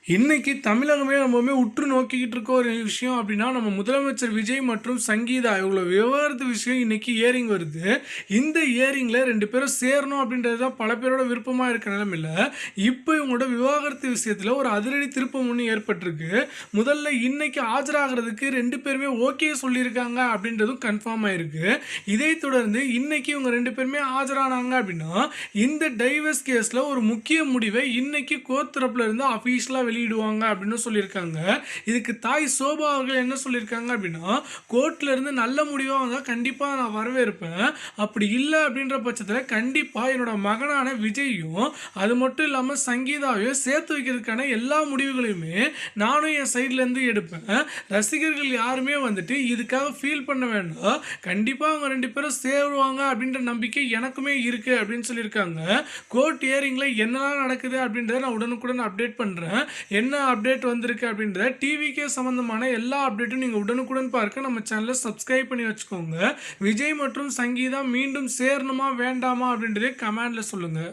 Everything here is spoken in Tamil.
இன்னைக்கு தமிழகமே ரொம்பவுமே உற்று நோக்கிக்கிட்டு இருக்க ஒரு விஷயம் அப்படின்னா நம்ம முதலமைச்சர் விஜய் மற்றும் சங்கீதா இவங்களோட விவாகரத்து விஷயம் இன்னைக்கு ஏரிங் வருது. இந்த ஏரிங்ல ரெண்டு பேரும் சேரணும் அப்படின்றது தான் பல பேரோட விருப்பமா இருக்க நிலைமையில இப்போ இவங்களோட விவாகரத்து விஷயத்துல ஒரு அதிரடி திருப்பம் ஒன்று ஏற்பட்டிருக்கு. முதல்ல இன்னைக்கு ஆஜராகிறதுக்கு ரெண்டு பேருமே ஓகே சொல்லியிருக்காங்க அப்படின்றதும் கன்ஃபார்ம் ஆயிருக்கு. இதை தொடர்ந்து இன்னைக்கு இவங்க ரெண்டு பேருமே ஆஜரானாங்க அப்படின்னா இந்த டைவர்ஸ் கேஸ்ல ஒரு முக்கிய முடிவை இன்னைக்கு கோர்ட் தரப்புல இருந்து அஃபீஷியலா வெளியிடுவாங்க அப்படின்னு சொல்லியிருக்காங்க. இதுக்கு தாய் சோபா அவர்கள் என்ன சொல்லியிருக்காங்க அப்படின்னா, கோர்ட்ல இருந்து நல்ல முடிவாக வந்தால் கண்டிப்பாக நான் வரவேற்பேன். அப்படி இல்லை அப்படின்ற பட்சத்தில் கண்டிப்பாக என்னோட மகனான விஜயும் அது மட்டும் இல்லாமல் சங்கீதாவையும் சேர்த்து வைக்கிறதுக்கான எல்லா முடிவுகளையுமே நானும் என் சைட்லேருந்து எடுப்பேன். ரசிகர்கள் யாருமே வந்துட்டு இதுக்காக ஃபீல் பண்ண வேண்டாம். கண்டிப்பாக அவங்க ரெண்டு பேரும் சேருவாங்க அப்படின்ற நம்பிக்கை எனக்குமே இருக்குது அப்படின்னு சொல்லியிருக்காங்க. கோர்ட் ஹியரிங்கில் என்னெல்லாம் நடக்குது அப்படின்றத நான் உடனுக்குடன் அப்டேட் பண்ணுறேன். என்ன அப்டேட் வந்திருக்கு அப்படின்றத டிவிக்கே சம்பந்தமான எல்லா அப்டேட்டும் நீங்கள் உடனுக்குடன் பார்க்க நம்ம சேனலை சப்ஸ்கிரைப் பண்ணி வச்சுக்கோங்க. விஜய் மற்றும் சங்கீதா மீண்டும் சேரணுமா வேண்டாமா அப்படின்றதே கமெண்ட்ல சொல்லுங்கள்.